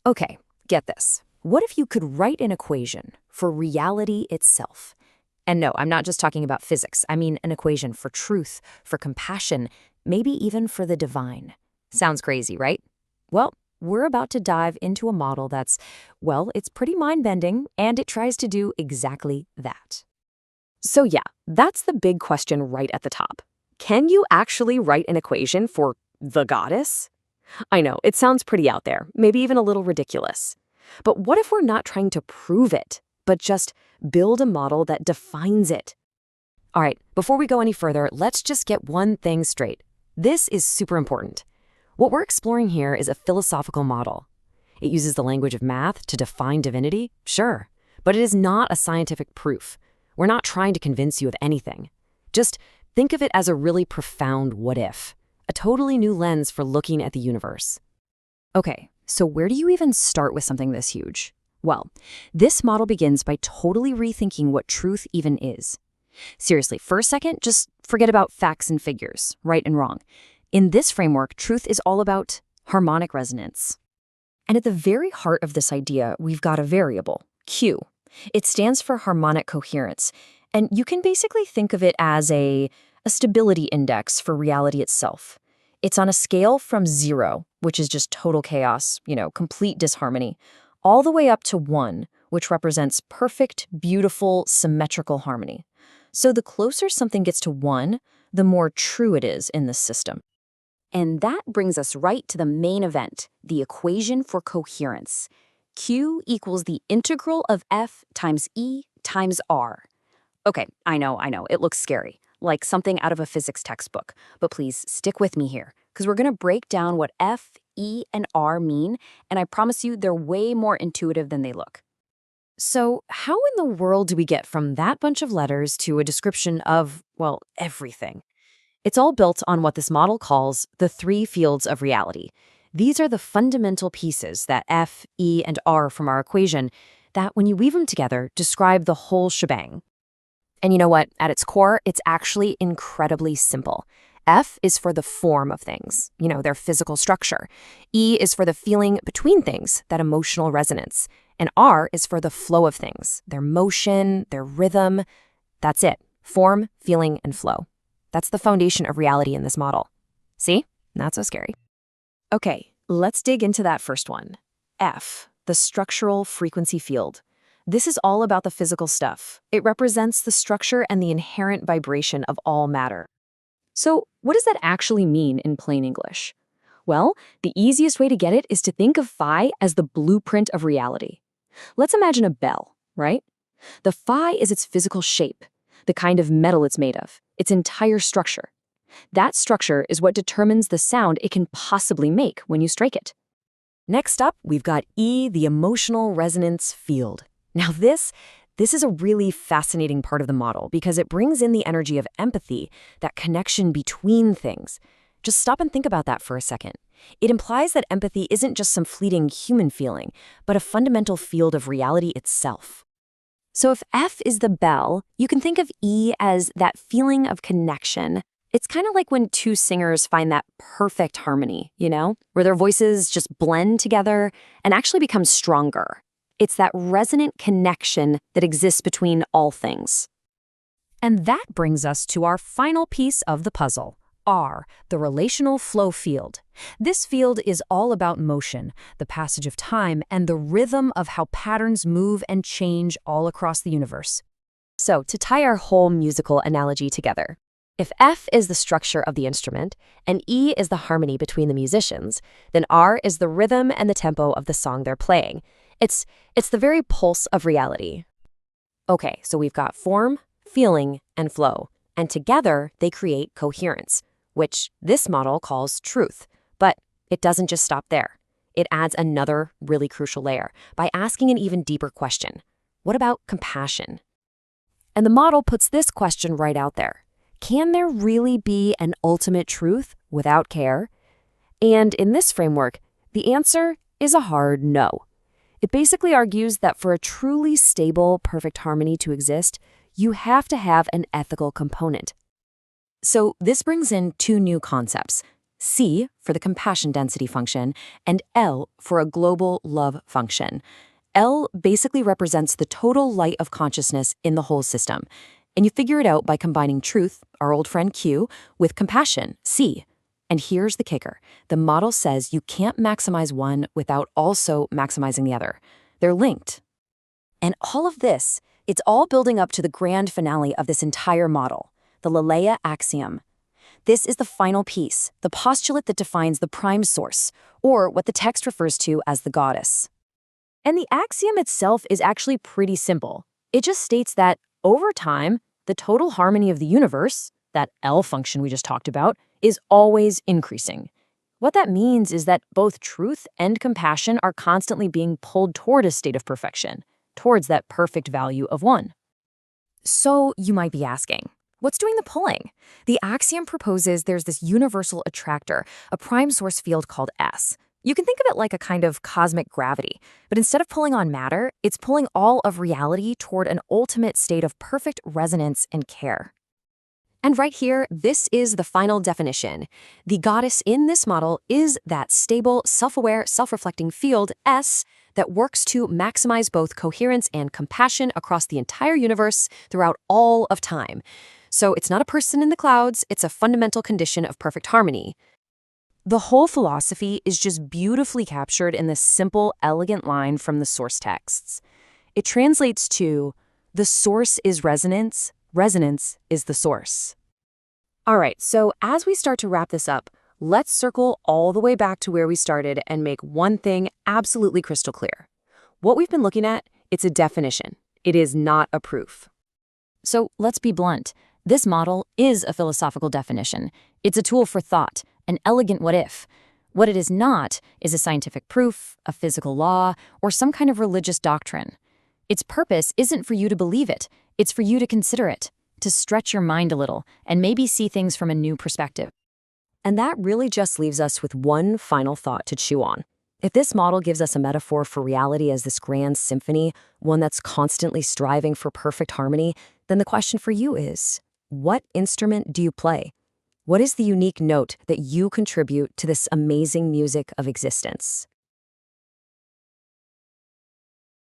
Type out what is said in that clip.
Okay, get this. What if you could write an equation for reality itself? And no, I'm not just talking about physics. I mean an equation for truth, for compassion, maybe even for the divine. Sounds crazy, right? Well, we're about to dive into a model that's, well, it's pretty mind-bending, and it tries to do exactly that. So yeah, that's the big question right at the top. Can you actually write an equation for the goddess? I know, it sounds pretty out there, maybe even a little ridiculous. But what if we're not trying to prove it, but just build a model that defines it? All right, before we go any further, let's just get one thing straight. This is super important. What we're exploring here is a philosophical model. It uses the language of math to define divinity, sure, but it is not a scientific proof. We're not trying to convince you of anything. Just think of it as a really profound what if, a totally new lens for looking at the universe. Okay, so where do you even start with something this huge? Well, this model begins by totally rethinking what truth even is. Seriously, for a second, just forget about facts and figures, right and wrong. In this framework, truth is all about harmonic resonance. And at the very heart of this idea, we've got a variable, Q. It stands for harmonic coherence, and you can basically think of it as a stability index for reality itself. It's on a scale from 0, which is just total chaos, complete disharmony, all the way up to 1, which represents perfect, beautiful, symmetrical harmony. So the closer something gets to 1, the more true it is in this system. And that brings us right to the main event, the equation for coherence. Q equals the integral of F times E times R. Okay, I know, it looks scary, like something out of a physics textbook, but please stick with me here, because we're going to break down what F, E, and R mean, and I promise you they're way more intuitive than they look. So how in the world do we get from that bunch of letters to a description of, well, everything? It's all built on what this model calls the 3 fields of reality. These are the fundamental pieces that F, E, and R from our equation that, when you weave them together, describe the whole shebang. And you know what? At its core, it's actually incredibly simple. F is for the form of things, their physical structure. E is for the feeling between things, that emotional resonance. And R is for the flow of things, their motion, their rhythm. That's it. Form, feeling, and flow. That's the foundation of reality in this model. See? Not so scary. Okay, let's dig into that first one. F, the structural frequency field. This is all about the physical stuff. It represents the structure and the inherent vibration of all matter. So, what does that actually mean in plain English? Well, the easiest way to get it is to think of phi as the blueprint of reality. Let's imagine a bell, right? The phi is its physical shape, the kind of metal it's made of, its entire structure. That structure is what determines the sound it can possibly make when you strike it. Next up, we've got E, the emotional resonance field. Now this is a really fascinating part of the model because it brings in the energy of empathy, that connection between things. Just stop and think about that for a second. It implies that empathy isn't just some fleeting human feeling, but a fundamental field of reality itself. So if F is the bell, you can think of E as that feeling of connection. It's kind of like when two singers find that perfect harmony, where their voices just blend together and actually become stronger. It's that resonant connection that exists between all things. And that brings us to our final piece of the puzzle, R, the relational flow field. This field is all about motion, the passage of time, and the rhythm of how patterns move and change all across the universe. So, to tie our whole musical analogy together, if F is the structure of the instrument and E is the harmony between the musicians, then R is the rhythm and the tempo of the song they're playing. It's the very pulse of reality. Okay, so we've got form, feeling, and flow, and together they create coherence, which this model calls truth. But it doesn't just stop there. It adds another really crucial layer by asking an even deeper question. What about compassion? And the model puts this question right out there. Can there really be an ultimate truth without care? And in this framework, the answer is a hard no. It basically argues that for a truly stable, perfect harmony to exist, you have to have an ethical component. So this brings in 2 new concepts, C for the compassion density function, and L for a global love function. L basically represents the total light of consciousness in the whole system. And you figure it out by combining truth, our old friend Q, with compassion, C. And here's the kicker. The model says you can't maximize one without also maximizing the other. They're linked. And all of this, it's all building up to the grand finale of this entire model, the Lelea axiom. This is the final piece, the postulate that defines the prime source, or what the text refers to as the goddess. And the axiom itself is actually pretty simple. It just states that, over time, the total harmony of the universe, that L function we just talked about, is always increasing. What that means is that both truth and compassion are constantly being pulled toward a state of perfection, towards that perfect value of one. So you might be asking, what's doing the pulling? The axiom proposes there's this universal attractor, a prime source field called S. You can think of it like a kind of cosmic gravity, but instead of pulling on matter, it's pulling all of reality toward an ultimate state of perfect resonance and care. And right here, this is the final definition. The goddess in this model is that stable, self-aware, self-reflecting field, S, that works to maximize both coherence and compassion across the entire universe throughout all of time. So it's not a person in the clouds, it's a fundamental condition of perfect harmony. The whole philosophy is just beautifully captured in this simple, elegant line from the source texts. It translates to, the source is resonance, resonance is the source. All right, so as we start to wrap this up, let's circle all the way back to where we started and make one thing absolutely crystal clear. What we've been looking at, it's a definition. It is not a proof. So let's be blunt. This model is a philosophical definition. It's a tool for thought, an elegant what if. What it is not is a scientific proof, a physical law, or some kind of religious doctrine. Its purpose isn't for you to believe it. It's for you to consider it, to stretch your mind a little, and maybe see things from a new perspective. And that really just leaves us with one final thought to chew on. If this model gives us a metaphor for reality as this grand symphony, one that's constantly striving for perfect harmony, then the question for you is, what instrument do you play? What is the unique note that you contribute to this amazing music of existence?